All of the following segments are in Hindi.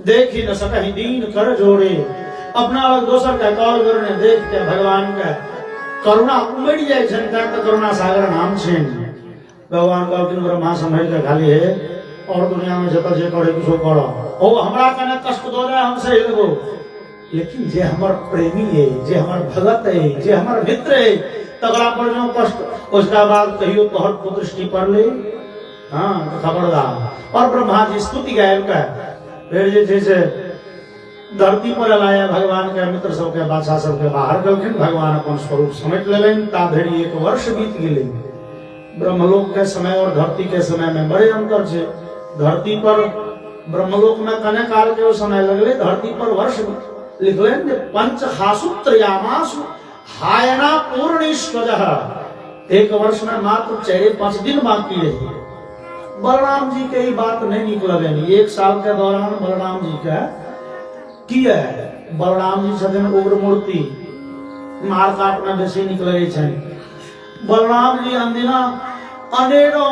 देख ही न सकहि दीन कर जोड़े। अपना और दोसर का कॉल करने देख के भगवान का करुणा उमड़ जाए जनता तो करुणा सागर नाम छे। भगवान कहलखिन ब्रह्मा समझ के खाली है और दुनिया में जत जे करे कुछो करो ओ हमरा कने कष्ट दो रहा हमसे लगो, लेकिन जे हमर प्रेमी है, जे हमर भगत है, जे हमर मित्र है तगड़ा पर जो कष्ट उसका बाद कहियो तोहर पुदृष्टि पर ले। हाँ खबरदार। और ब्रह्मा जी स्तुति गायन का फिर जैसे धरती पर लाया भगवान के मित्र सबके बादशाह सबके बाहर गलखिन भगवान अपन स्वरूप समेट लेलन। ता धरी 1 वर्ष बीत गेले। ब्रह्मलोक के समय और धरती के समय में बड़े अंतर छे। धरती पर ब्रह्मलोक में कने काल के समय लगले, धरती पर वर्ष लिखलेन जे पंचहासुत्रयामासु हायना पूर्णेश्वरः। 1 वर्ष में मात्र 4-5 दिन बाकी है। बलराम जी के ही बात नहीं निकल। 1 साल के दौरान बलराम जी का किया है। बलराम जी छथिन उग्र मूर्ति, मार काट में बेसी निकले छन। बलराम जी अंदिना अनेरो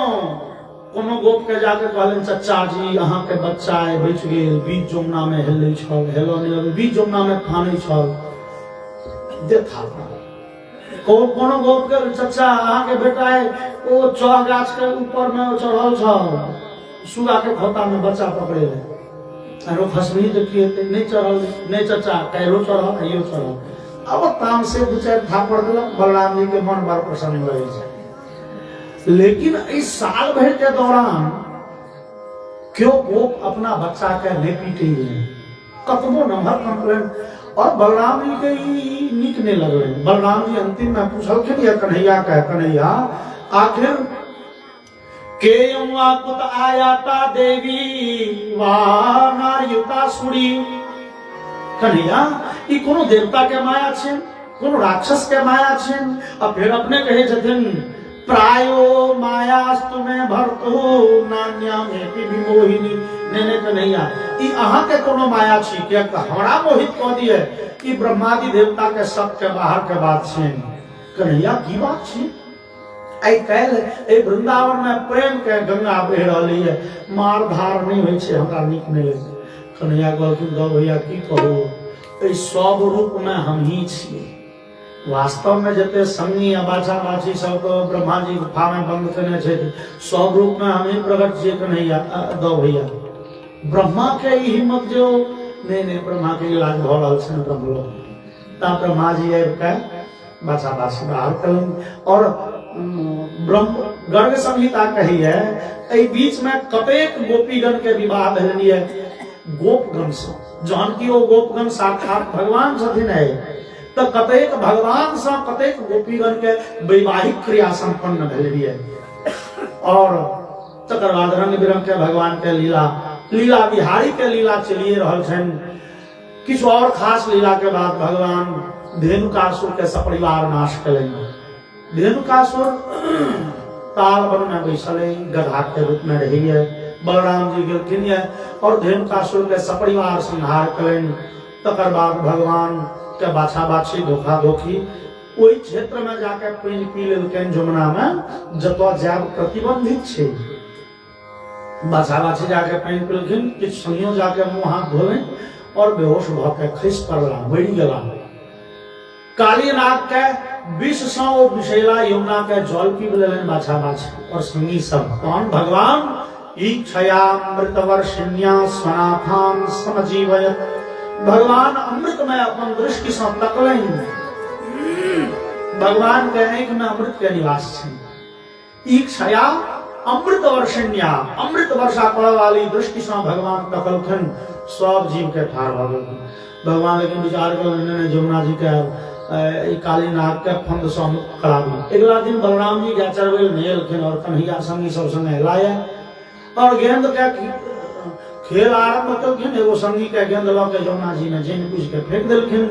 कोनो गोप के जाके कहलन चचा जी अहाँ के बच्चा है बच गेल, बीच जमुना में हेलै छल, हेलो नहीं अभी बीच जमुना में फानै छल। देखा कोनो गोप के चचा अहाँ के बेटा है ओ चढ़ गाछ के ऊपर में चढ़ल छल, सुगा के खोता में बच्चा पकड़े ले आरो फसली देखिए नहीं चढ़ल, नहीं चचा कैरो चढ़ल आइयो चढ़ल। अब ताम से 2-4 थापड़ देलक। बलराम जी के मन बड़ प्रसन्न लगे छै। लेकिन इस साल भर के दौरान क्यों गोप अपना बच्चा के नहीं पीटे हैं, कतबो नंबर कंप्लेन। और बलराम जी के निक नहीं लगे। बलराम जी अंतिम में पूछलखिन ये कन्हैया का कन्हैया आखिर के कुत आयाता देवी वाह नारियुता सुड़ी। कन्हैया ई कोनो देवता के माया छे, कोनो राक्षस के माया छे। अब फिर अपने कहे छथिन प्रायो मायास्तु में भरतु नान्या में विमोहिनी। ने कन्हैया ई अहाँ के कोनो माया छी के हमरा मोहित क दिए कि ब्रह्मादि देवता के सब के बाहर के बात छे। कन्हैया की बात छी? आई कैल ए वृंदावन में प्रेम के गंगा बह रही है, मार धार नहीं होय छे, हमरा निक नहीं लगे। कन्हैया कहलखिन दो भैया की कहू, ए सब रूप में हम ही छी। वास्तव में जते संगी या बाछा बाछी सब ब्रह्मा जी गुफा में बंद करने छे, सब रूप में हम ही प्रकट छे। कन्हैया दो भैया ब्रह्मा के हिम्मत जो नहीं ब्रह्मा के इलाज भ रहल छे ब्रह्मलोक। ता ब्रह्मा जी आबि के बाछा बाछी बाहर कलन। और ब्रह्म गर्ग संहिता कही है एहि बीच में कतेक गोपीगण के विवाह भेलनिए गोपगण से। जहन की वो गोपगण साक्षात भगवान छथिन है तो कतेक भगवान से कतेक गोपीगण के वैवाहिक क्रिया संपन्न भेलनिए। और तकर बाद रंग बिरंग के भगवान के लीला बिहारी के लीला चलिए रहल छन। किछ और खास लीला के बाद भगवान धेनुकासुर के सपरिवार नाश करें। धेनुकासुर ताल वन में बैसल गधा के रूप में रही है। बलराम जी गेलखिन और धेनुकासुर के सपरिवार संहार करें। तकर बाद भगवान के बाछा बाछी धोखा धोखी ओई क्षेत्र में जाके पानी पी लेलखिन जमुना में जतो जाब प्रतिबंधित छे। बाछा बाछी जाके पानी पीलखिन, किछ संगियो जाके मुंह हाथ धोले और बेहोश भ के खसि पड़ला, मरि गेला। काली नाग के 20 विषैला यमुना के जल पी लेलन बाछा बाछी और संगी सब। कौन? भगवान ईक्षयामृतवर्षिण्या स्वनाथान समजीवयत्। भगवान अमृत में अपन दृष्टि से तकलन। भगवान के आंख में अमृत के निवास छे। ईक्षया अमृत वर्षिण्या, अमृत वर्षा पड़े वाली दृष्टि से भगवान तकलखन, सब जीव के ठार भ गेल। भगवान लेकिन विचार कर जमुना जी के काली नाग के फंद से मुक्त कराबी। अगला दिन बलराम जी गाय चरबैल नेलखिन और कन्हैया संगी सब संगे लाया और गेंद के खेल आरंभ कलखिन। एगो संगी के गेंद ल के जमुना जी में जैन पूछ के फेंक देलखिन।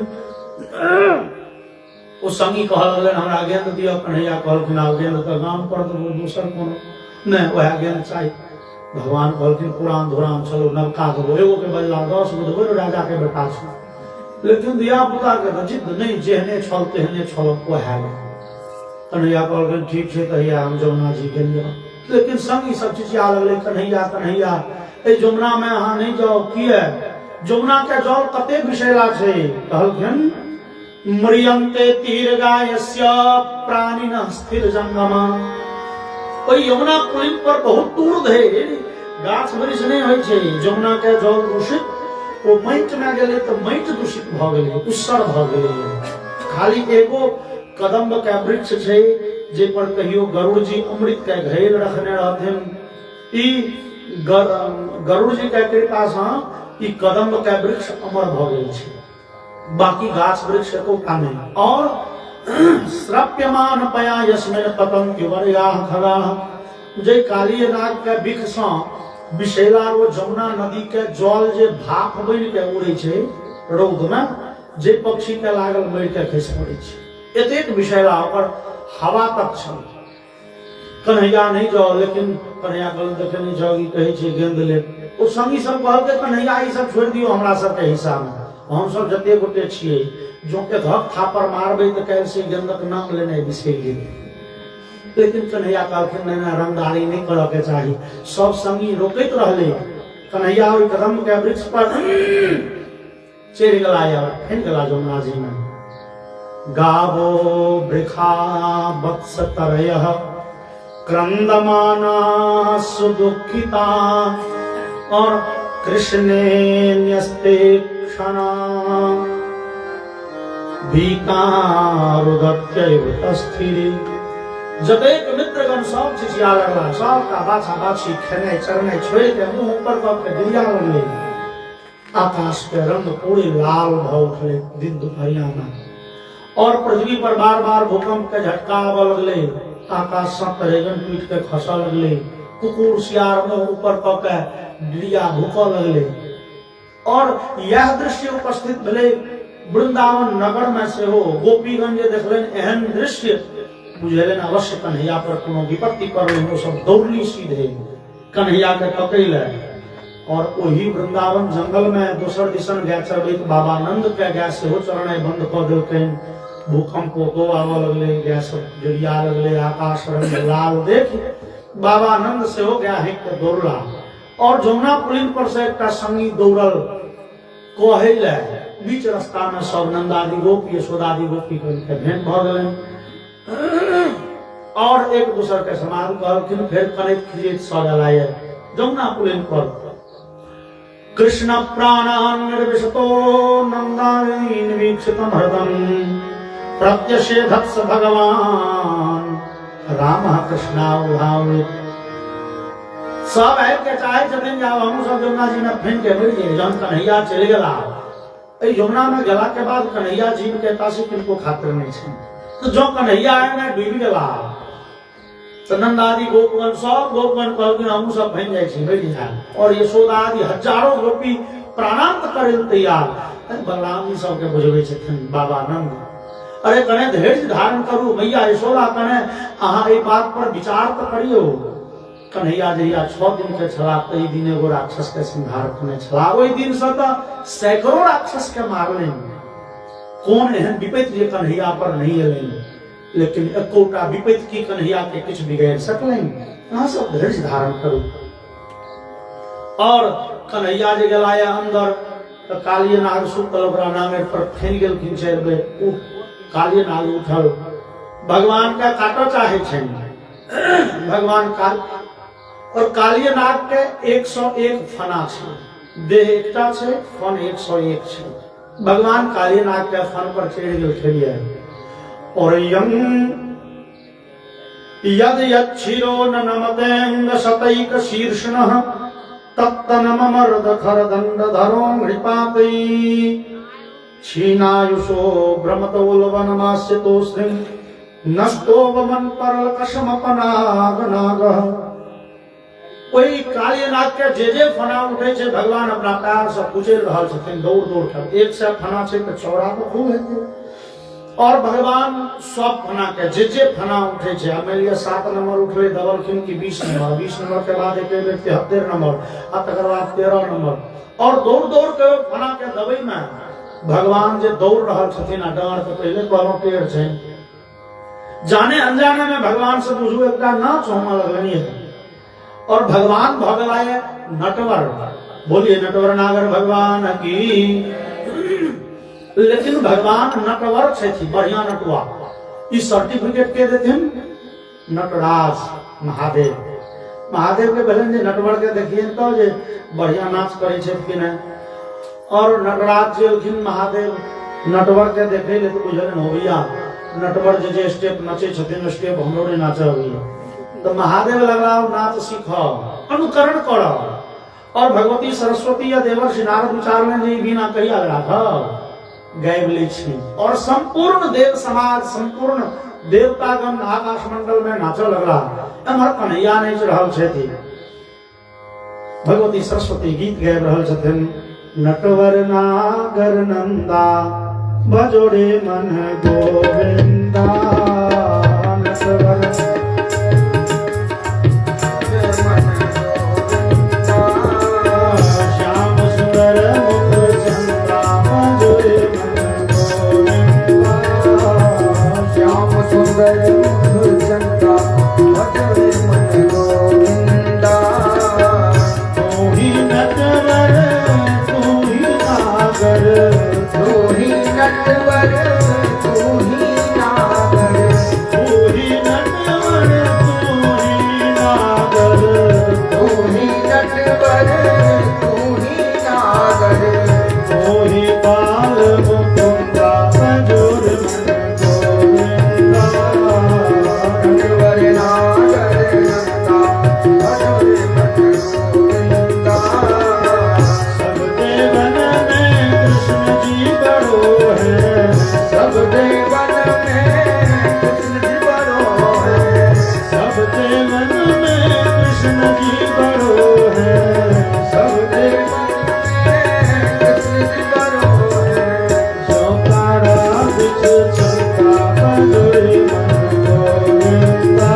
ओ संगी कहल लगन हमरा गेंद दियो। कन्हैया कहलखिन आ गेंद तो गाम पर दो, दूसर कोनो नहीं वह गेंद चाहिए। भगवान कहलखिन पुरान धुरान चलो नवका दो, एगो के बदला 10 गो देबो, राजा के बेटा छै। लेकिन दिया पुता के जिद नहीं, जेहने छल तेहने छल वह। कन्हैया कहलखिन ठीक है तहिया हम जमुना जी गेलिए। लेकिन संगी सब चिचिया लगले कन्हैया कन्हैया ए जमुना में अहाँ नहीं जाओ किए जमुना के जल कते विषैला छे कहलखिन मरियंते तीरगायस्य प्राणिनः स्थिर जंगमा। ओई यमुना पुलिन पर बहुत दूर धरि गाछ वृक्ष नहीं होय छै। जमुना के जल दूषित ओ माटि में गेले त माटि दूषित भ गेले, उसर भ गेले। खाली एगो कदम्ब के वृक्ष छै जे पर कहियो गरुड़ जी अमृत के घेर रखने रहथिन। ई गरुड़ जी के कृपा से ई कदम्ब के वृक्ष अमर भ गेल छै, बाकी गाछ वृक्ष एकोटा नहीं। और श्रप्यमान पया यस्मिन् पतंग वर्याः खगाः, जे काली नाग के बिख से विषैला रो जमुना नदी के जल जे भाप बन के उड़े छै रौद में, जे पक्षी के लागल मर के खसि पड़े छै। एतेक विषैला ओकर हवा तक छै। कन्हैया नहीं जाओ, लेकिन कन्हैया गल देखे नहीं जाओ, कहे छै गेंद ले। ओ संगी सब कहलकै कन्हैया ई सब छोड़ दियो हमरा सब के हिसाब में, हम सब जते गोटे छियै जो के धक थापर मारबै त काल्हि से गेंदक नाम लेने बिसरि गेलै। लेकिन कन्हैया कहलखिन नहीं रंगदारी नहीं करऽ के चाही। सब संगी रोकैत रहले। कन्हैया ओइ कदम के वृक्ष पर चढ़ि गेला या फेन गेला जमुना जी में। गावो वृखा वत्स तरयः क्रंदमाना सुदुखिता, और कृष्णे न्यस्ते क्षणा भीकारुदत्यैव तस्थिरी। जतेक मित्रगण सब चिचिया लगला, सबका बाछा बाछी खेनाइ चरनाइ छोड़ के मुंह ऊपर कऽ के गिरिया लगले। आकाश के रंग पूरे लाल भ उठले दिन दुपहरिया में, और पृथ्वी पर बार बार भूकंप के झटका आबऽ लगले। आकाश से तरेगन टूट के खसऽ लगले। कुकुर सियार मुंह ऊपर कऽ के गिरिया भूकऽ लगले। और यह दृश्य उपस्थित भेले वृंदावन नगर में से हो। गोपीगण जे देखलन एहन दृश्य बुझेलन अवश्य कन्हैया पर कोनो विपत्ति पड़लै। वो सब दौड़ली सीधे कन्हैया के पकड़ले, और वही वृंदावन जंगल में दोसर दिसन गाय चरबैत बाबा नंद के गाय सेहो चरनाइ बंद कऽ देलकैन। भूकंप को आबऽ लगले, गाय सब गिरिया लगले। आकाश रंग लाल देख बाबा नंद सेहो गाय हेक के दौड़ला। और जमुना पुलिन पर से एकटा संगी दौड़ल कहै ले। बीच रास्ता में सब नंदादी गोपी यशोदादी गोपी के भेंट भ गेलनि, और एक दूसर के समान कहलखिन। फिर कनैत खिजैत सब अयलाए जमुना पुलिन पर। कृष्ण प्राणान् निर्विशतो नंदायन् वीक्षितं हृदं प्रत्यषेधत्स भगवान रामः कृष्णावभावित। सब आबि के चाहे छथिन जाब हमहूँ सब जमुना जी में फेंक के मरि जाइए। जहन कन्हैया चलि गेला, एहि जमुना में गेला के बाद कन्हैया जीव के तासी किनको खातिर नहीं छै। तो जो कन्हैया आए डूबि गेला तो नंदादी गोपगण सब गोपगण कहलखिन हमहूँ सब बनि जाइ छी, मरि जायब। और यशोदा आदि हजारों गोपी प्राणांत करे लेल तैयार। बलराम जी सबके बुझबै छथिन बाबा नंद, अरे कने धैर्य धारण करू मैया यशोदा, कने अहाँ एहि बात पर विचार तो करियो। कन्हैया जहिया 6 दिन के छला तई दिन एगो राक्षस के संहार केने छला। ओहि दिन से तो सैकड़ों राक्षस के मारलनि। कौन एहन विपत्ति जे कन्हैया पर नहीं एलनि, लेकिन एकोटा विपत्ति की कन्हैया के किछु बिगाड़ि सकलनि। अहाँ सब धैर्य धारण करू। और कन्हैया जे गेलाए अंदर तो कालिये नाग सुतल ओकरा नांगेर पर फेन गेलखिन 4 बेर। कालिये नाग उठल, भगवान का काटऽ चाहे छनि। भगवान काल और कालिये नाग के 101 फना छै, देह एकटा छै, फन 101 छै। भगवान कालिये नाग के फन पर चढ़ गेलखिन। और यद यच्छिरो न नमतेंग शतैक शीर्षणः तत्तनमर्द खरदंड धरो नृपातै क्षीणायुषो भ्रमतोलवनमास्यतोस्मिन् नष्टो वमन परल कशमपनागनागः। ओई कालिये नाग के जे फना उठे छे भगवान अपना पैर से कुचल रहल छथिन दौड़ दौड़ कर। 100 फना छे तो चौड़ा तो खूब हेतै। और भगवान सब फना के जे फना उठे छे, मान लिया 7 नंबर उठले दबलखिन की 20 नंबर, 20 नंबर के बाद एक बेर 73 नंबर, आ तकर बाद 13 नंबर। और दौड़ दौड़ के फना के दबई में भगवान जे दौड़ रहल छथिन आ डांर के पहले कहलहुं टेढ़ छै। जाने अनजाने में भगवान से बुझू एकटा नाच होमा लगनी है। और भगवान भगलाए नटवर बोलिए नटवर नागर भगवान की। लेकिन भगवान नटवर छथि, बढ़िया नटुआ। ई सर्टिफिकेट के देथिन नटराज महादेव। महादेव के बहन जे नटवर के देखिए तो जे बढ़िया नाच करे छथि कि नहीं। और नटराज जे महादेव नटवर के देखे ले तो बुझलन हो गया नटवर जे स्टेप नचे छथिन स्टेप हमरो ने नाचे होइया। तो महादेव लगा नाच सीख अनुकरण करो। और भगवती सरस्वती या देवर्षि नारद विचार में जी बिना कही लगा था गायब ली छी। और संपूर्ण देव समाज संपूर्ण देवतागण आकाश मंडल में नाचो लगला। हमार कन्हैया नहीं रहल छथि। भगवती सरस्वती गीत गायब रहल छथिन। नटवर नागर नंदा बजोरे मन गोविंदा। नटवर श्याम सुंदर मुख चंदा बजोरे मन गोविंदा। श्याम सुंदर मुख चंदा बजोरे मन गोविंदा। तू ही नटवर तू ही नागर तू ही नटवर तू ही नागर। तू ही नटवर तू ही नागर। तू ही नटवर तू ही नागर। तू ही बाल मुकुंदा बजोर मन गोविंदा। नटवर नागर नंदा बजोरे मन गोविंदा। सब देवन में कृष्ण जी बड़ो है। सब देवन में कृष्ण जी बड़ो है। सब देवन में कृष्ण जी बड़ो है। सब देवन में कृष्ण जी बड़ो है। जो तारा बिच चलता बजोरे मन गोविंदा।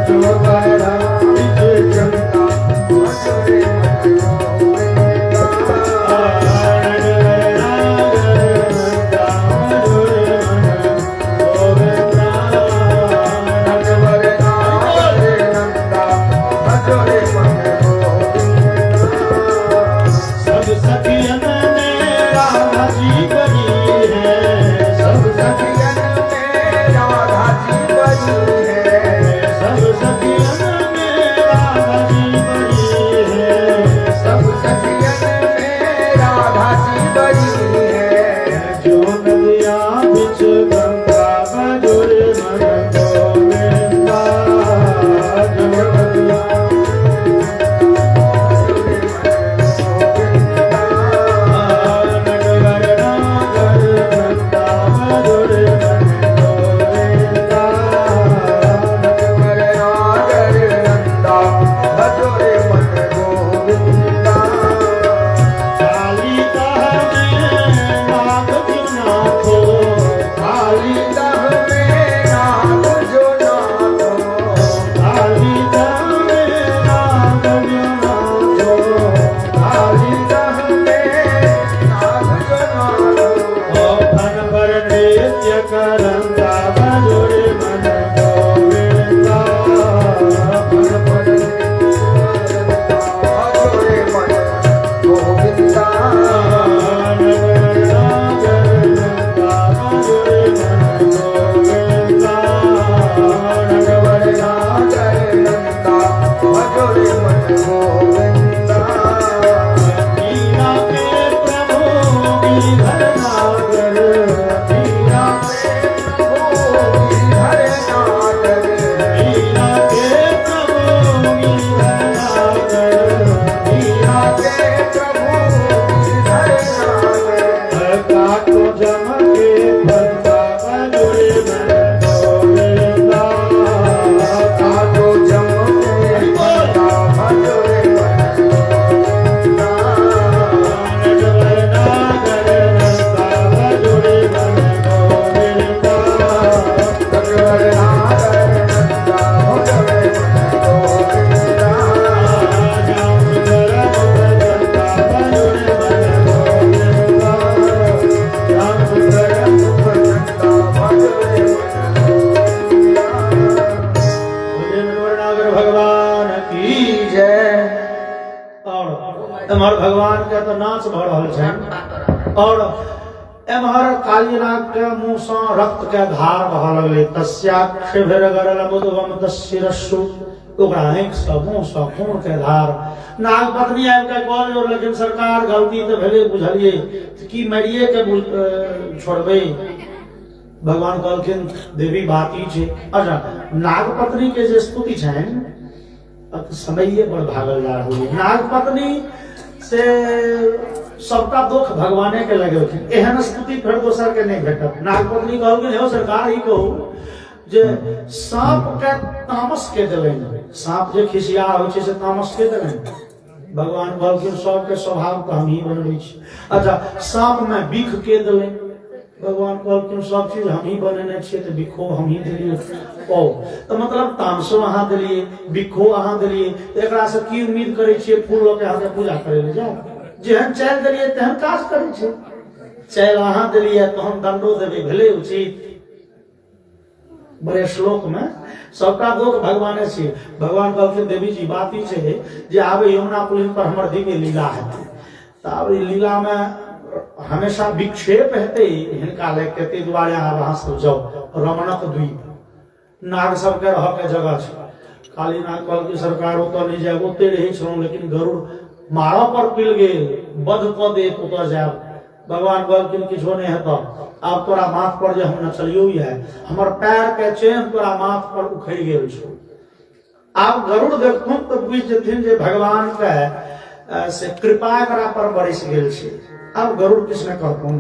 जो तारा बिच चलता बजोरे मन गोविंदा। नटवर नागर नंदा बजोरे मन गोविंदा। सब सखियन में राधा जी बनी है। सब सखियन में राधा जी बनी है। सब सखियन में राधा जी बनी है। सब सखियन में राधा जी बनी है। जो नदिया बिच गंगा बजोरे मन गोविंदा। जो नदिया नटवर नागर नंदा बजोरे मन गोविंदा। नटवर नागर नंदा बजोरे मन गोविंदा। काली कह में नाग क्यों ना खो। काली दह में नाग जो नागो। काली कह में नाग क्यों ना खो। काली दह में नाग जो नागो। ओ फन पर नृत्य करंदा बजोरे मन गोविंदा। मन पर बजोरे मन गोविंदा। नटवर नागर नंदा बजोरे मन गोविंदा। नटवर नागर नंदा बजोरे मन गोविंदा। मीरा के प्रभु गिरधर नागर। मीरा प्रभु गिरधर नागर। मीरा के प्रभु गिरधर नागर। मीरा के प्रभु गिरधर नागर। काटो जमके बंदा बजोरे मन गोविंदा। काटो जमके बंदा बजोरे मन गोविंदा। नटवर नागर नंदा बजोरे मन गोविंदा। नटवर नागर नंदा बजोरे मन गोविंदा। श्याम सुंदर मुख चंदा बजोरे मन गोविंदा। श्याम सुंदर कह रहल छनि और एम्हर कालीनाग के मुंह से रक्त के धार बह लगले। तस्याक्षिभिर्गरलमुद्गम तस्शिरस्सु, ओकरा आँखि से मुंह से खून के धार। नाग पत्नी आबि के कहल जो लेकिन सरकार गलती तो भेले बुझलिए कि मारिए के छोड़बे। भगवान कहलखिन देवी बात ई छै। अच्छा, नाग पत्नी के जे स्तुति छनि अब समय पर भागल जा रहल है। नाग पत्नी से सबका दुख भगवाने के लगेलखिन, एहन स्तुति फिर दोसर के नहीं भेटत। नाग पत्नी कहलखिन हे सरकार ई कहू जे सांप के तामस के देलनि, सांप जे खिसिया होइ छै से तामस के देलनि। भगवान कहलखिन सबके स्वभाव के हम ही बनबै छी। अच्छा, सांप में बिख के देलनि। भगवान कहलखिन सब चीज हम ही बनेने छियै तो बिखो हम ही देलियै। ओ तो मतलब तामसो अहाँ देलियै, बिखो अहाँ देलियै, एकरा से की उम्मीद करै छियै फूल लऽ के अहाँके पूजा करै लए जाउ? जेहन चालि देलियै तेहन काज करै छै। चालि अहाँ देलियै तहन दंडो देबै, भेलै उचित। बड़े श्लोक में सबका दुख भगवाने छै। भगवान कहलखिन देवी जी बात ई छै जे आब यमुना पुलिन पर हमर दिव्य लीला हेतै तऽ आब लीला में हमेशा विक्षेप हेतै हिनका लग के दुआरे आब अहाँ सब जाउ रमणक द्वीप, नाग सबके रह के जगह छै। कालीनाग कहल कि सरकार ओतऽ नहीं जाए, ओते रही छलहुँ लेकिन गरुड़ मारऽ पर पिल गेल, बध कऽ देत ओतऽ जायब। भगवान कहलखिन किछो नहीं हेतऽ, आब तोरा माथ पर जे हम नचलियो है, हमर पैर के चेन तोरा माथ पर उखड़ि गेल छौ। आब गरुड़ देखथुन तऽ बुझि जेथिन जे भगवान के से कृपा एकरा पर बरसि गेल छै। अब गरुड़ किसने कहथुन।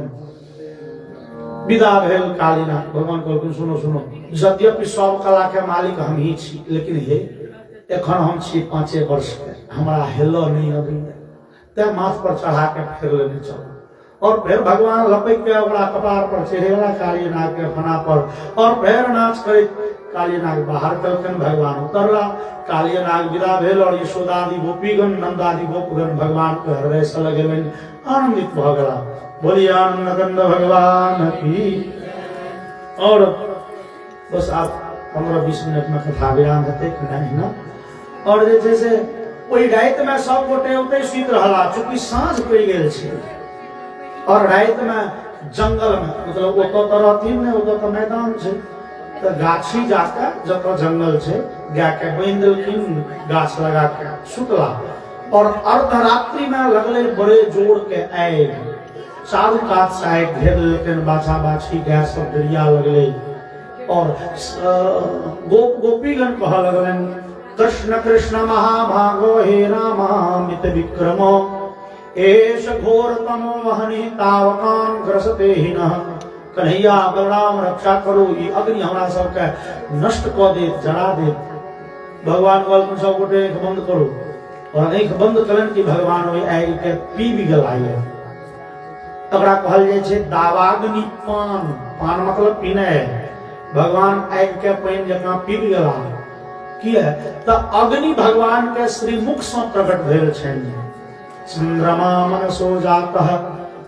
विदा भेल कालीनाग। भगवान कहलखिन सुनो सुनो, यद्यपि सब कला के मालिक हम ही छी, लेकिन हे एखन हम छी 5 वर्ष के, हमरा हेलऽ नहीं अबैया, ते माथ पर चढ़ा के फेर लेने चलो। और फिर भगवान लपक के ओकरा कपार पर चढ़ेला कालीनाग के फना पर और फिर नाच करे कालीनाग बाहर कलखन। भगवान उतरला, कालीनाग विदा भेल और यशोदादि गोपीगण नंदादि गोपगण भगवान के हृदय से लगेलनि, आनंदित भ गेला। बोलिए आनंद कंद भगवान की। और बस आप 15-20 मिनट में कथा विराम हेतै कि नहीं ना। और जे छै से ओहि राति में सब गोटे ओतै सुति रहला, चूंकि साँझ पड़ि गेल छै और रात में जंगल में मतलब ओतऽ तो रहथिन ने, ओतऽ तो मैदान छै, तो गाछी जाके जतऽ जंगल छै गाय के बांधि देलखिन, गाछ लगा के सुतला। और अर्धरात्रि में लगले बड़े जोर के आगि, चारू कात से आगि घेर लेलखिन, बाछा बाछी गाय सब डरिया लगले। और गोपीगण कह लगलन कृष्ण कृष्ण महाभागो हे रामामित विक्रमो एष घोर तमो वहनि तावकान ग्रसते हिनः। कन्हैया बलराम रक्षा करो, ई अग्नि हमरा सबके नष्ट कऽ देत, जरा देत। भगवान कहलखिन सब गोटे आँखि बंद करू और आँखि बंद कलन कि भगवान ओहि आगि के पीबि गेला। एकरा कहल जाइ छै दावाग्नि पान। पान मतलब पीनाइ। भगवान आगि के पानि जकाँ पीबि गेला। किया तऽ अग्नि भगवान के श्रीमुख से प्रकट भेल छनि। चंद्रमा मनसो जातः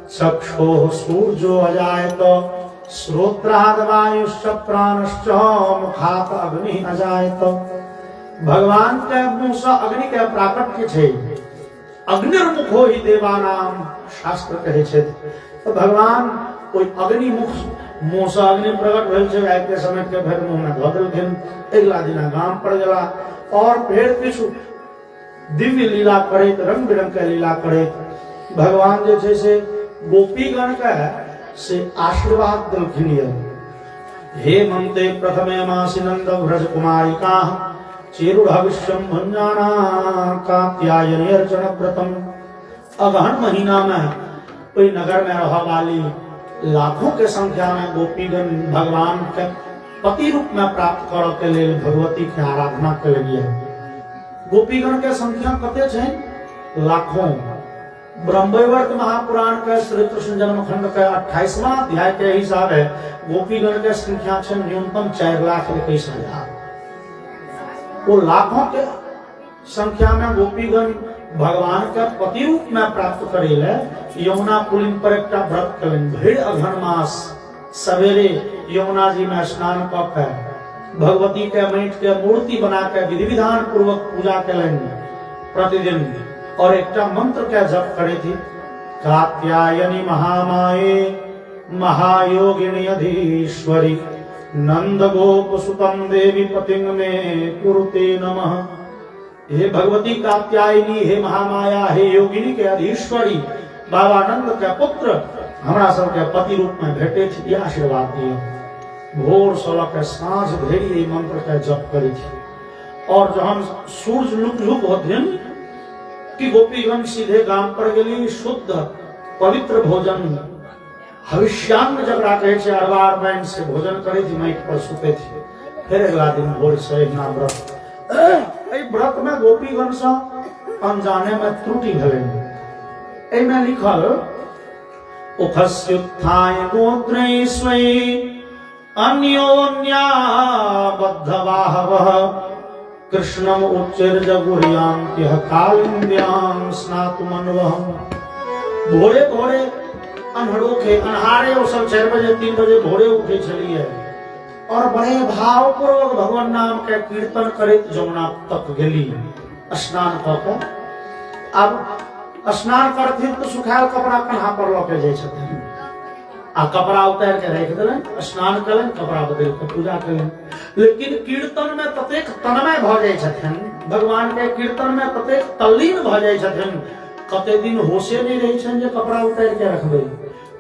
चक्षुः सूर्यो अजायत श्रोत्राद वायुश्च प्राणश्च मुखात अग्नि अजायत। भगवान के मुंह से अग्नि के प्राकट्य छै। अग्निर्मुखो ही देवानाम शास्त्र कहै छै। तो भगवान कोई अग्नि मुंह से अग्नि प्रकट भेल छै, आबि के समय के फेर मुंह में धऽ देलखिन। अगिला दिना गाम पर गेला और फेर किछु दिव्य लीला करैत, रंग बिरंग के लीला करैत भगवान जे छै से गोपीगण के से आशीर्वाद देलखिन। हे ममते प्रथमे मासी नंद व्रज कुमारिका चेरुर्भविष्यम भंजाना कात्यायनी अर्चन व्रतम। अगहन महीना में कोई नगर में रह वाली लाखों के संख्या में गोपीगण भगवान के पति रूप में प्राप्त करऽ के लेल भगवती के आराधना केलिए। गोपीगण के संख्या कते छै? लाखों। ब्रह्मवैवर्त महापुराण के श्री कृष्ण जन्म खंड के 28वां अध्याय के हिसाब है गोपीगण के संख्या छै न्यूनतम 4,21,000। वो लाखों के संख्या में गोपीगण भगवान के पति रूप में प्राप्त करे ले यमुना पुलिन पर एक व्रत करें। भीड़ अघन मास सवेरे यमुना जी में स्नान कऽ के भगवती के माटि के मूर्ति बना के विधि विधान पूर्वक पूजा करें प्रतिदिन। और एक मंत्र के जप करे थी कात्यायनी महामाये महायोगिनी अधीश्वरी नंद गोप सुतम देवी पतिंग में कुरुते नमः। हे भगवती कात्यायनी, हे महामाया, हे योगिनी के अधीश्वरी, बाबा नंद के पुत्र हमरा सबके पति रूप में भेटे थी, यह आशीर्वाद दिया। भोर सोलह के सांझ भेड़ी मंत्र के जप करी थी और जहन सूर्य लुक होते कि गोपीगण सीधे गांव पर गेली, शुद्ध पवित्र भोजन हविष्यान्न जकरा कहे छे अरबार बैन से भोजन करे थी, माइट पर सुते थी। फिर अगला दिन भोर से अहिना व्रत। व्रत में गोपीगण से अनजाने में त्रुटि भेलै। एहिमे लिखल उखस्युत्थाय गोत्रे स्वै अन्योन्या बद्धवाहवः कृष्णम उच्चैर्जगुर्यान्त्यः कालिन्द्यां स्नातुमन्वहम्। भोरे भोरे अन्हरोखे अन्हारे वो सब 4 बजे 3 बजे भोरे उठे चलिए और बड़े भाव पूर्वक भगवान नाम के कीर्तन करैत जमुना तक गेली स्नान क के। अब स्नान करथिन तो सुखायल कपड़ा कन्हा पर लके जाय छथिन आ कपड़ा उतार के राख देलन, स्नान कलन, कपड़ा बदल के पूजा कलन। लेकिन कीर्तन में ततेक तन्मय भ जाय छथिन, भगवान के कीर्तन में ततेक तल्लीन भ जाय छथिन, कते दिन होशे नहीं रही छन जे कपड़ा उतार के रखबे।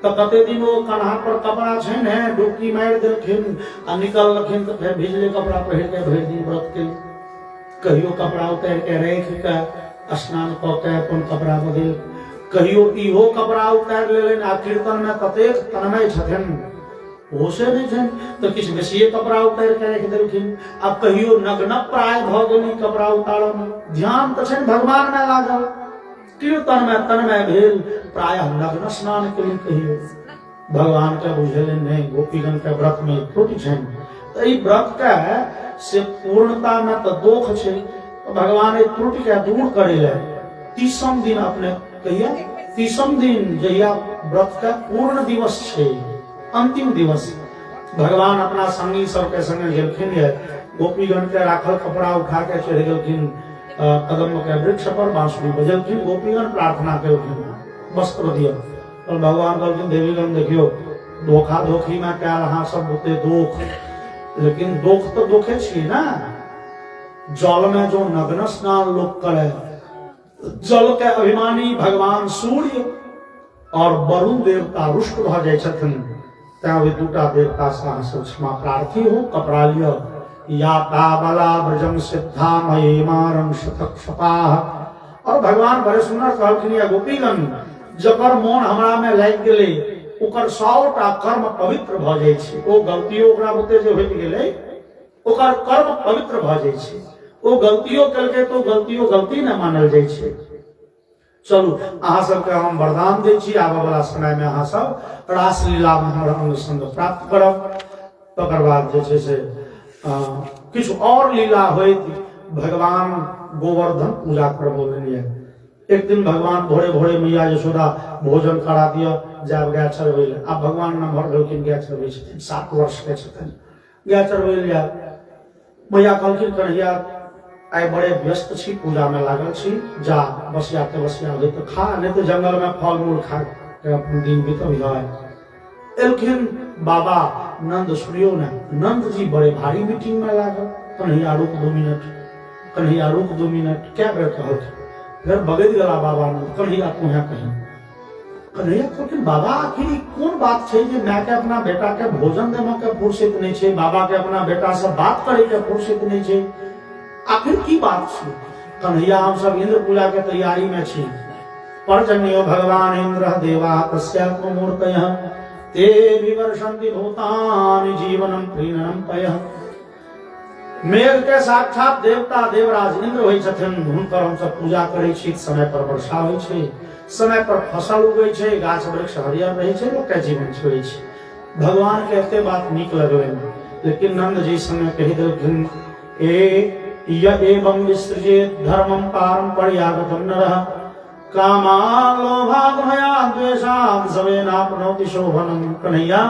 तो कते दिन वो कन्हा पर कपड़ा छन है डुबकी मार देलखिन आ निकलखिन तो फिर भिजले कपड़ा पहिर के भरि दिन व्रत के। कहियो कपड़ा उतार के राख के स्नान क के अपन कपड़ा बदल, कहियो इहो कपड़ा उतार लेलन आ कीर्तन में ततेक तन्मय छथिन, होशे नहीं छन तो किछ बेसिए कपड़ा उतार के राख देलखिन। अब कहियो नग्न प्राय भ गेली कपड़ा उतारल में, ध्यान तो छन भगवान में लागल, कीर्तन में तन्मय भेल, प्रायः नग्न स्नान केली। कहियो भगवान के बुझेले नहीं, गोपीगण के व्रत में त्रुटि छन। तो ई व्रत के से पूर्णता में तो दोष छे, तो भगवान ए त्रुटि के दूर करेले 30म दिन अपने कहिया 30म दिन जहिया व्रत का पूर्ण दिवस छे, अंतिम दिवस भगवान अपना संगी सबके संगे गेलखिन है। गोपीगण के राखल कपड़ा उठा के चढ़ गेलखिन कदम के वृक्ष पर, बांसुरी बजलखिन, गोपीगण प्रार्थना केलखिन वस्त्र दिया और भगवान कहलखिन देवीगण देखियो धोखा धोखी में क्या रहा सब बुते दोख, लेकिन दोख तो दोखे छी ना। जल में जो नग्न स्नान लोग करे, जल के अभिमानी भगवान सूर्य और वरुण देवता रुष्ट भ जाय छथिन, तें वे दूटा देवता से क्षमा प्रार्थी हो। कपड़ा लियो या ताबला ब्रजम सिद्धा मये मारम शतक शपाह। और भगवान बड़े सुंदर कहलखिन या गोपीगण जकर मोन हमरा में लाग गेले ओकर 100टा कर्म पवित्र भ जाय छै। ओ गलतियो ओकरा बुते जे होइत गेलै ओकर कर्म पवित्र भ जाय छै। ओ गलतियो करके तो गलतियो गलती न मानल जाय छै। चलू अहाँ सबके हम वरदान दै छी, आबऽ वाला समय में अहाँ सब रासलीला में हमर अंग संग प्राप्त करब। तकर बाद जे छै से किछु और लीला होइत, भगवान गोवर्धन पूजा करबोलिए। एक दिन भगवान भोरे भोरे मैया यशोदा भोजन करा दिया जाब गाय चरबै ले। आब भगवान नम्हर भेलखिन, गाय चरबै छथिन, 7 वर्ष के छथिन, गाय चरबै ले मैया कहलखिन कन्हैया आइ बड़े व्यस्त छी, पूजा में लागल छी, जा बसिया के बसिया हो तो खा, नहीं तो जंगल में फल मूल खा के अपन दिन बीतल जाए। एलखिन बाबा नंद सुनियो ने, नंद जी बड़े भारी मीटिंग में लागल, कन्हैया रुक 2 मिनट, कन्हैया रुक 2 मिनट, क्या बेर कहलखिन। फिर बगैर गला बाबा नंद, कन्हैया तू है कहीं। कन्हैया कहलखिन बाबा आखिर कोन बात छै जे माय के अपना बेटा के भोजन देवा के फुर्सत नहीं छै, बाबा के अपना बेटा से बात करे के फुर्सत नहीं छै, आखिर की बात छै। कन्हैया हम सब इंद्र पूजा के तैयारी में छी। पर्जन्यो भगवान इंद्र देवा तस्यात्म मूर्तयः ते विवर्षन्ति भूतानि जीवनम प्रीणनम पयः। मेघ के साक्षात देवता देवराज इंद्र होय छथिन, हुनकर हम सब पूजा करै छी। समय पर वर्षा होय छै, समय पर फसल उगै छै, गाछ वृक्ष हरियर रहै छै, लोक के जीवन चलै छै। भगवान के एते बात नीक लगलैन, लेकिन नंद जी संगे कहि देलखिन ए एवं विसृजेत धर्मं पारंपर्यागतं नरः कामा लोभात् भया द्वेषात् सवेनाप्नोति शोभनम्। कन्हैया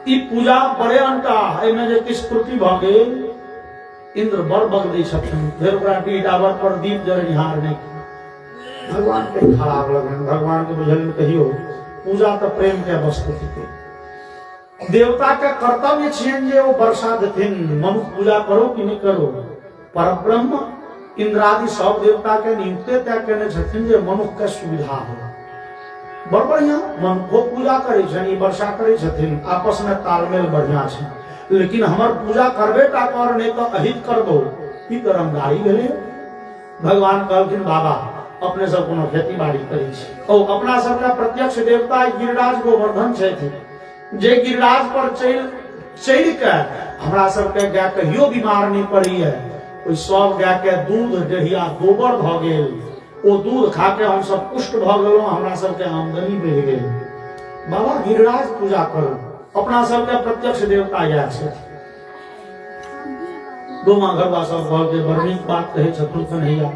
ई पूजा बड़े अंटा है में जे किस त्रुटि भ गेल, इंद्र बड़ बग दै छथिन। फिर ओकरा डाबर पर दीप जरनिहार नहीं, भगवान के खराब लगन भगवान के बुझल में कहियो पूजा तो प्रेम के वस्तु थी देवता के कर्तव्य छियन जे वो वर्षा देथिन मनुष्य पूजा करो कि नहीं करो पर ब्रह्म इंद्रादि सब देवता के नियुक्ते तय करने छथिन जे मनुष्य के सुविधा हो बड़ बढ़िया मनुष्य पूजा करे छन ई वर्षा करे छथिन आपस में तालमेल बढ़िया छै लेकिन हमर पूजा करबे टा कर नहीं तो अहित कर दो ई कर्मदारी भेले भगवान कहलखिन बाबा अपने सब कोनो खेती बाड़ी करै छी ओ अपना सबका प्रत्यक्ष देवता गिरिराज गोवर्धन छथि जे गिरिराज पर चढ़ के हमरा सबके गाय कहियो बीमार नहीं पड़ी है ओइ सब गाय के दूध दहिया गोबर भ गेल ओ दूध खा के हम सब पुष्ट भ गेलौं हमरा सबके आमदनी बढ़ गेल बाबा गिरिराज पूजा करू अपना सबके प्रत्यक्ष देवता यह छै गोमा घरवा सब कहल के बड़ नीक बात कहे छथुन कन्हैया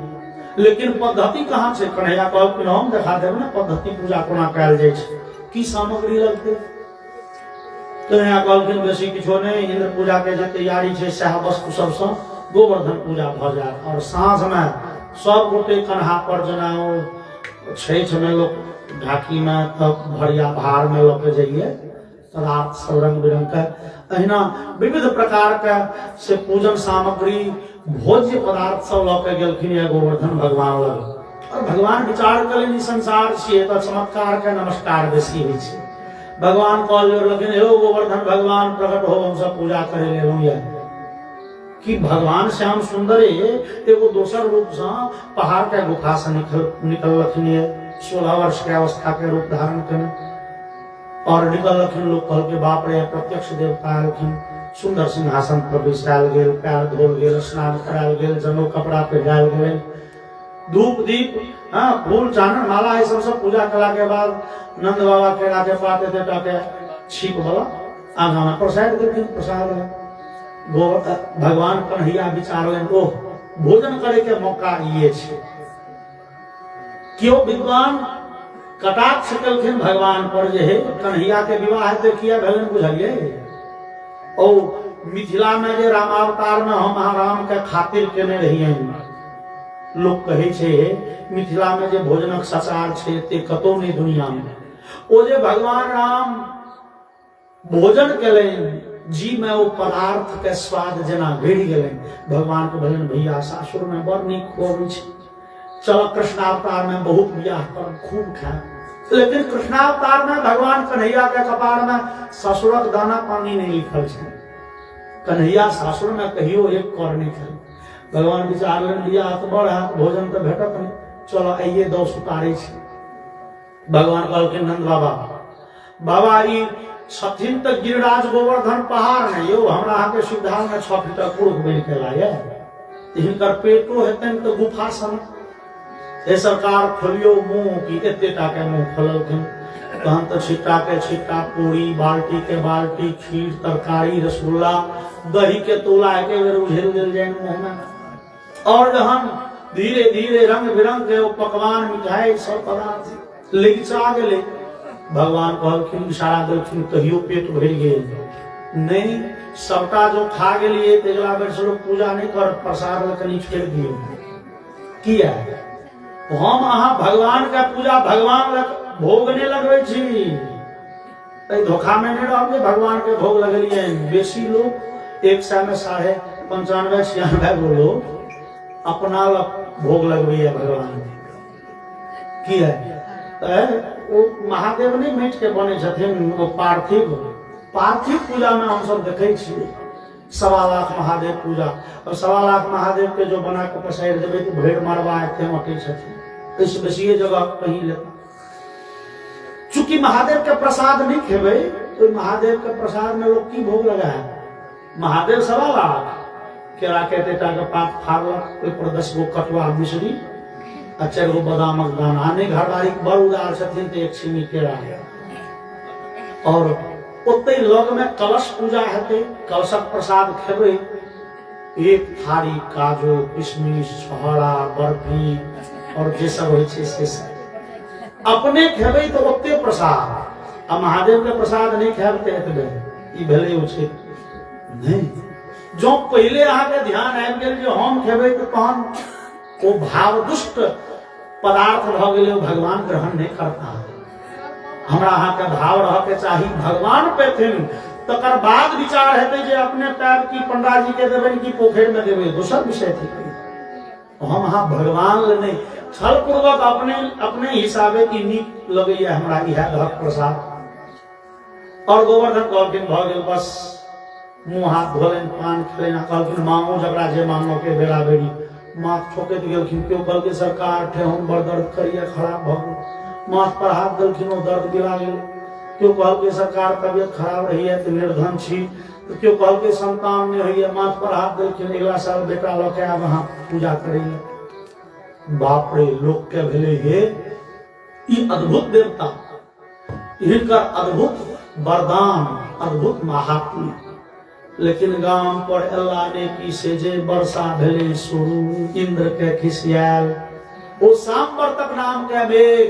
लेकिन पद्धति कहाँ छै कन्हैया कहल कि हम देखा देब ना पद्धति पूजा कोना कयल जाइ छै की सामग्री लगतै कन्हैया कहलखिन बेसी किछो नहीं इंद्र पूजा के जे तैयारी छै सएह वस्तु सबसँ गोवर्धन पूजा भ जाए और साँझ में सब गोटे कन्हा पर जेना छठ में लोग ढाकी में तब भरिया भार में लऽ के जाइए पदार्थ सब रंग बिरंग के अहिना विविध प्रकार के से पूजन सामग्री भोज्य पदार्थ सब लऽ के गेलखिन गोवर्धन भगवान लग और भगवान विचार करें संसार छियै तऽ चमत्कार के नमस्कार बेसी होइ छै भगवान कहल लेकिन हे गोवर्धन भगवान प्रकट हो हम सब पूजा करे लेलहुँ ये कि भगवान श्याम सुंदर एगो दोसर रूप से पहाड़ के गुफा से निकलखिन 16 वर्ष के अवस्था के रूप धारण करने और निकलखिन लोग कहल के बाप रे प्रत्यक्ष देवता आलखिन सुंदर सिंहासन पर बैसायल गेल पैर धोल गेल स्नान करायल गेल जनेऊ कपड़ा पहिरायल गेल धूप दीप फूल चानन माला ये सब पूजा कला के बाद नंद बाबा के राजे पाते देवता के छीप वाला आगा में प्रसाद देथिन प्रसाद भगवान कन्हैया विचारलन ओह भोजन करे के मौका ये छै क्यों विद्वान कटाक्ष कलखिन भगवान पर जे है कन्हैया के विवाह देखिए भलन बुझलिए ओ मिथिला में जे रामावतार में हम राम के खातिर केने रहिए लोग कहे छे मिथिला में जे भोजनक सचार छे ते कतौ नहीं दुनिया में ओ जे भगवान राम भोजन केलन जी में वो पदार्थ के स्वाद जना बढ़ गए भगवान के भजन भैया सासुर में बड़ नीक खुआबै छै चल कृष्णावतार में बहुत बियाह कर खूब खाए लेकिन कृष्णावतार में भगवान कन्हैया के कपार में ससुरक दाना पानी नहीं लिखल छै कन्हैया सासुर में कहियो एक कर नहीं खाए भगवान विचार लिया तो बड़ भोजन तो भेटत नहीं चलो आइए दस उतारे छै भगवान कहलखिन नंद बाबा बाबा ई छथिन तो गिरिराज गोवर्धन पहाड़ है यो हमरा आके सुविधा में 6 फीट कुर्क बन के लाए हिनकर पेटो हेतन तो गुफा सन हे सरकार खोलियो मुंह की एतेटा के मुंह खोललखिन तहन तो छिट्टा के छिट्टा पूरी बाल्टी के बाल्टी खीर तरकारी रसगुल्ला दही के तोला एके बेर उझल गेल जाइन मुंह में और जहन धीरे धीरे रंग बिरंग के पकवान मिठाई सब पदार्थ लिगचा गेले भगवान कहलखिन इशारा देलखिन कहियो पेट भर गेल नहीं सबटा जो खा गेलिए तेजला बेर से लोग पूजा नहीं कर प्रसाद कनी छोड़ दिए किया हम अहाँ भगवान का पूजा भगवान भोग नहीं लगवे छी धोखा में नहीं रह भगवान के भोग लगलिए बेसी लोग 100 में 95-96 गो लोग अपना भोग लगवे भगवान की है वो महादेव नहीं मेट के बने छथिन वो पार्थिव पूजा में हम सब देखे छियै 1.25 लाख महादेव पूजा और 1.25 लाख महादेव के जो बना के पसार देवे तो भेड़ मारवा एते मटे छथिन इस बेसी जगह कहीं लेता चूंकि महादेव के प्रसाद नहीं खेबे तो महादेव के प्रसाद में लोग की भोग लगाए महादेव 1.25 लाख केरा के तेटा के पात फाड़लक ओइ पर 10 गो कटुआ मिश्री 4 गो बादामक दाना नहीं घरवारी बड़ उदार छथिन तो 1 छिमी केरा और ओते लग में कलश पूजा हेते कलशक प्रसाद खेबे 1 थारी काजू किशमिश छोहरा बर्फी और जे सब होइ छै से सब अपने खेबे तो ओते प्रसाद आ महादेव के प्रसाद नहीं खाएब तो एतबे ई भेलै उचित नहीं जो पहले अहाँ के ध्यान आबि गेल जे हम खेबे तो तहन ओ भाव दुष्ट पदार्थ भ गेले भगवान ग्रहण नहीं करता। हमरा अहाँ के भाव रह के चाही भगवान पे थिन तकर बाद विचार हेतै जे अपने पैर की पंडा जी के देबे की पोखर में देबे दूसर विषय थी। हम अहाँ भगवान ले नहीं छल पूर्वक अपने हिसाबे की नीक लगैया हमरा इहा घरक प्रसाद। और गोवर्धन कहलखिन भ गेल बस मुंह हाथ धोलेन पान खेलेन कहलखिन मांगो जकरा जे मांगो के बेरा बेरी माथ ठोकैत गेलखिन। केओ कहलकै सरकार ठेहुन बड़ दर्द करिया खराब भ गेल माथ पर हाथ देलखिन ओ दर्द गिरा गेल। केओ कहलकै सरकार तबियत खराब रही है तो निर्धन छी। तो केओ कहलकै संतान नहीं होइए माथ पर हाथ देलखिन अगला साल बेटा लऽ के आब अहाँ पूजा करिए। बाप रे लोक के भेले हे ई अद्भुत देवता हिनकर अद्भुत वरदान अद्भुत महात्म्य। लेकिन गाम पर अल्लाह ने की से जे वर्षा भेले शुरू इंद्र के खिसियाल ओ सांबर्तक नाम के मेघ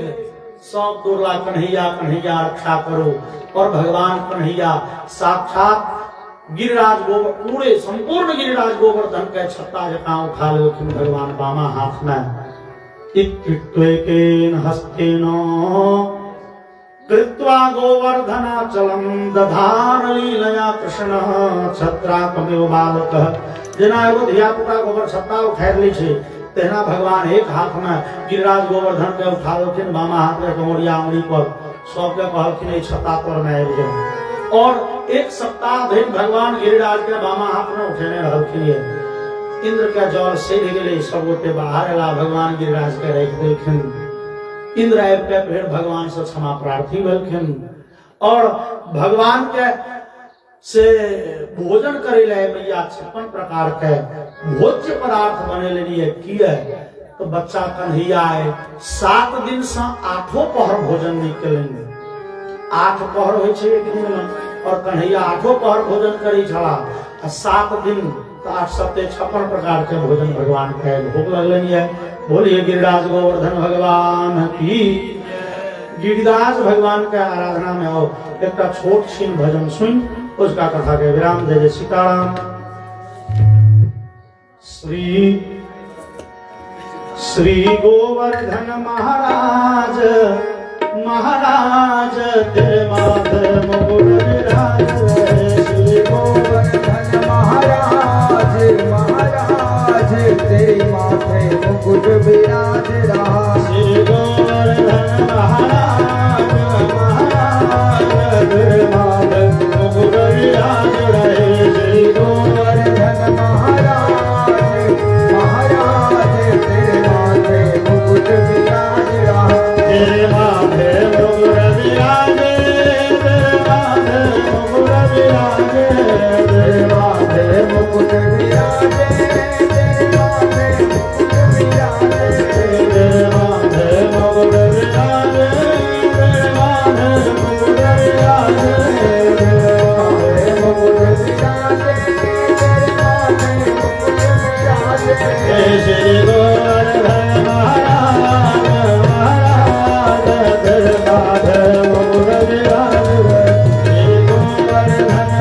सब दुर्ला कन्हैया कन्हैया रक्षा करो। और भगवान कन्हैया साक्षात गिरिराज गोबर पूरे संपूर्ण गिरिराज गोवर्धन के छत्ता जका उठा लेलखिन भगवान बामा हाथ में। इत्युक्तेन हस्तेन कृत्वा गोवर्धनाचलं दधार लीलया कृष्ण छत्राकमिव बालकः। जेना एगो धिया पुता गोबर छत्ता उठारि लै छै तेना भगवान एक हाथ में गिरिराज गोवर्धन के उठा लेलखिन बामा हाथ में कमरिया अंगुली पर सबके कहलखिन ई छत्ता पर में आबि जाओ। और एक सप्ताह धरि भगवान गिरिराज के बामा हाथ में उठेने रहलखिन। इंद्र के जल सधि गेलै सब गोटे बाहर एला भगवान गिरिराज के राखि देलखिन। इंद्र आबि के फेर भगवान से क्षमा प्रार्थी भेलखिन और भगवान के से भोजन करे ला मैया 56 प्रकार के भोज्य पदार्थ बनेले लिए किए। तो बच्चा कन्हैया आए 7 दिन से 8 पहर भोजन नहीं केलेंगे। 8 पहर होइ छै एक दिन में और कन्हैया 8 पहर भोजन करै छला। 7 दिन तो 8 सप्ते 56 प्रकार के भोजन भगवान के भोग लगलनि है। बोलिए गिरिराज गोवर्धन भगवान की। गिरिराज भगवान के आराधना में आओ एक छोट छीन भजन सुन उसका कथा के विराम दे जय सीताराम। श्री गोवर्धन महाराज महाराज तेरे माथे मुकुट विराज। श्री गोवर्धन महाराज महाराज तेरे माथे मुकुट विराज रहा। श्री गोवर्धन महाराज महाराज तेरे माथे मुकुट विराज रहे। श्री गोवर्धन महाराज महाराज तेरे माथे मुकुट विराज रहा। तेरे माथे मुकुट विराजे तेरे माथे मुकुट विराजे तेरे माथे मुकुट विराजे तेरे माथे मुकुट विराजे। तेरे माथे मुकुट विराजे तेरे माथे मुकुट विराजे तेरे माथे मुकुट विराजे तेरे माथे मुकुट विराजे। श्री गोवर्धन महाराज महाराज तेरे माथे मुकुट विराजे। गोवर्धन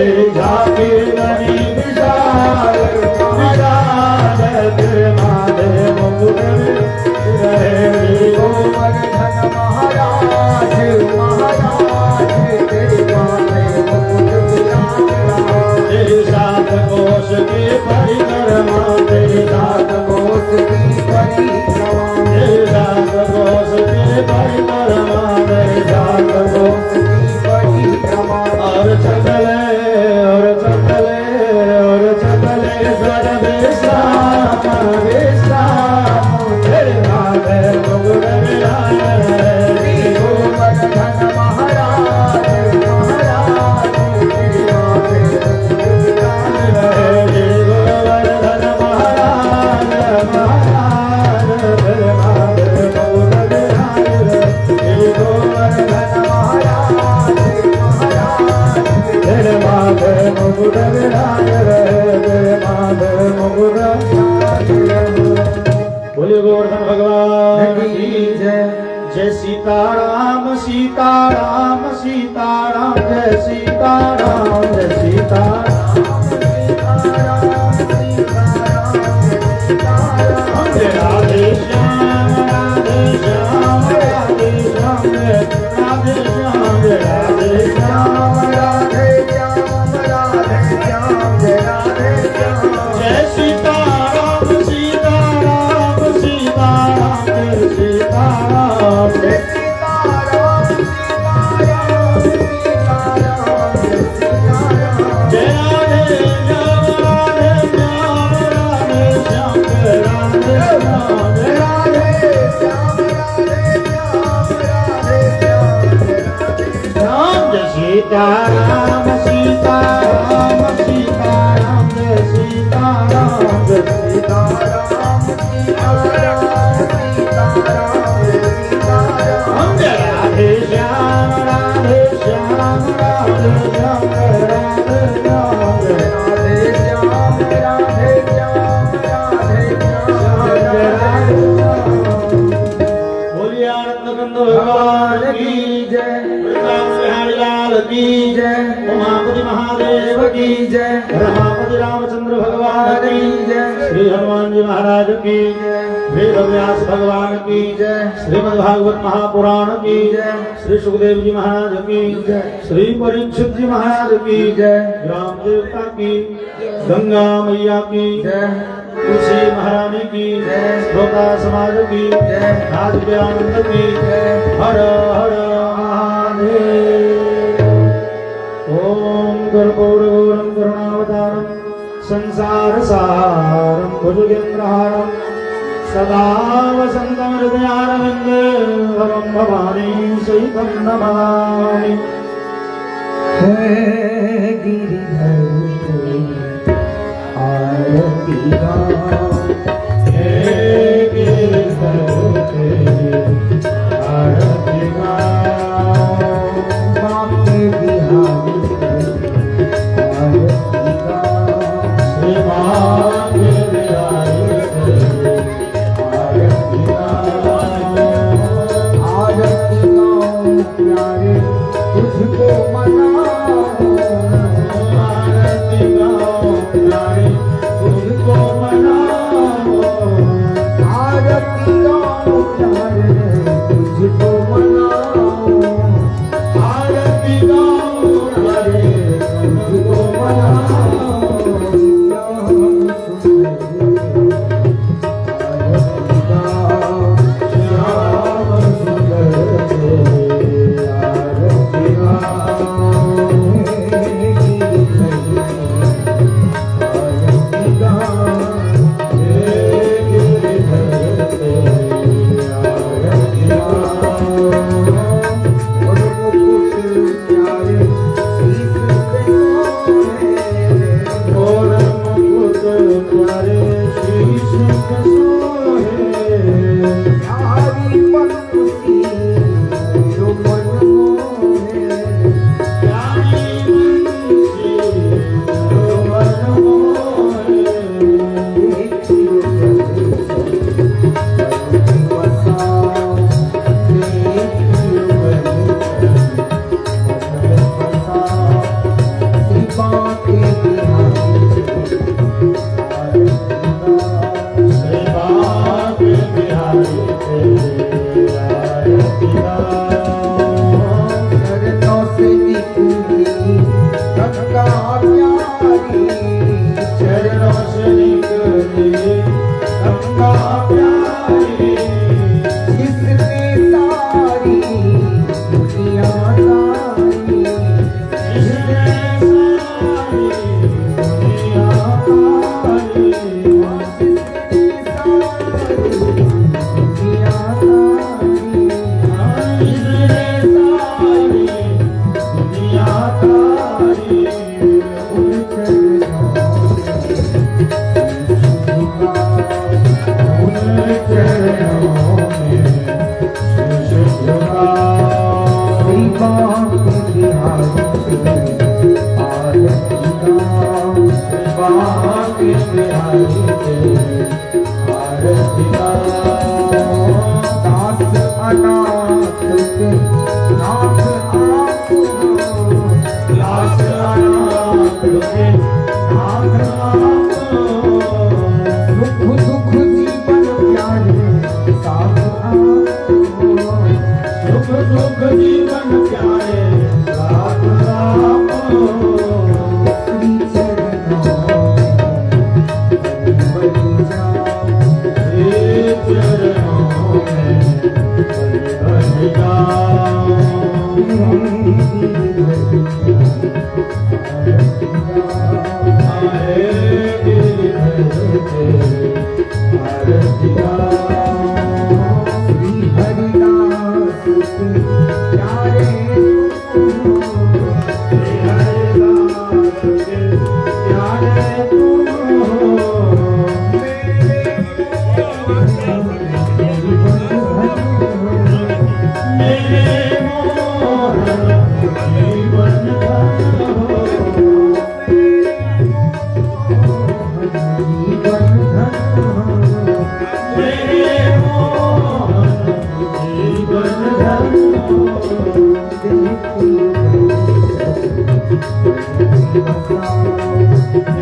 तेरी झांकी बनी विशाल विशाल माधे मुकुट रहे गोवर्धन महाराज महाराज तेरे माथे मुकुट विराजमान तेरी सात कोश की परिक्रमा तेरी सात कोस की परिक्रमा तेरी सात कोश की परिक्रमा तेरी सात कोश की परिक्रमा और चले स्वर विश्राम तेरे माथे मुकुट विराजमान गोवर्धन महाराज महाराज तेरे माथे मुकुट विराजमान गोवर्धन महाराज महाराज तेरे माथे मुकुट विराजमान गोवर्धन महाराज महाराज तेरे माथे मुकुट विराजमान तेरे माथे मुकुट बोलिए गोवर्धन भगवान की जय जय सीताराम सीताराम सीताराम जय सीताराम जय सीताराम जय राधे श्याम राधे श्याम राधे श्याम जय राधे श्याम जय राधे श्याम जय सीताराम सीताराम सीताराम जय सीताराम जय जय राधे श्याम राधे श्याम राधे श्याम जय राधे श्याम जय राम जय सीताराम सीताराम सीताराम जय सीताराम जय सीताराम हम जय राधे श्याम राधे श्याम राधे श्याम जय राधे श्याम जय बोलिए आनंद कंद भगवान की जय वृंदावन बिहारी लाल की जय उमापति महादेव की जय रमापति रामचंद्र भगवान की जय श्री हनुमान जी महाराज की वेद व्यास भगवान की जय श्रीमद् भागवत महापुराण की जय श्री सुखदेव जी महाराज की जय श्री परीक्षित जी महाराज की जय ग्राम देवता की गंगा मैया की जय तुलसी महारानी की जय श्रोता समाज की जय राज के आनंद की जय हर हर महादेव ओम कर्पूरगौरं करुणावतारं संसार सारं भुजगेन्द्रहारं सदा वसन्तं हृदयारविन्दे भवं भवानी सहितं नमामि है गिरिधर आरती हे गिरिधर तेरी आरती गाओ बाके बिहारी आरती श्री माँ के बिहारी तेरी आरती गाओ आरती प्यारे तुझको मनाओ आरती गाओ प्यारे तुझको मनाओ आरती प्यारे तुझको मनाओ आरती गाओ प्यारे तुझको मनाओ के बिहारी तेरी आरती गाओ। दास अनाथ के नाथ आप हो, दास अनाथ के नाथ आप हो। सुख दुख जीवन प्यारे साथ आप हो। सुख दुख जीवन प्यारे साथ आप हो। श्री चरणों में बलि जाओ। हे चरणों में बलि जाओ। आए गिरिधर तेरी आरती गाओ। श्री हरिदास के प्यारे तुम हो। श्री हरिदास के प्यारे तुम हो। मेरे मोहन जीवन धन हो। मेरे मोहन जीवन धन हो।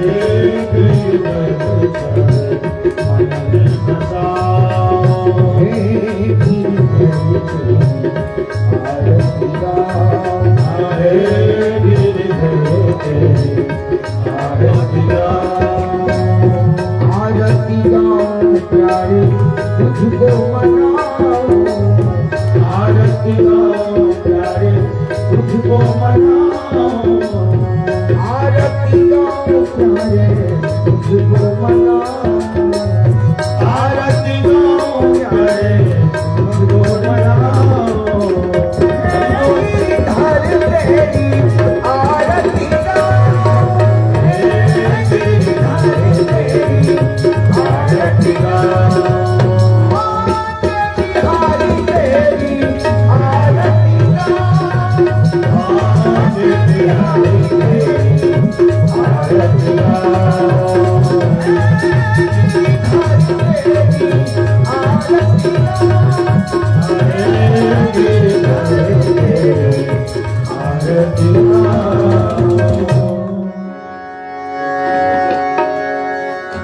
एक गिरधर चरण मन बसाओ। आए गिरधर तेरी आरती गाओ। आरती गाओ प्यारे तुझको मनाओ। आरती गाओ प्यारे तुझको मनाओ। आरती गाओ प्यारे तुझको मनाओ।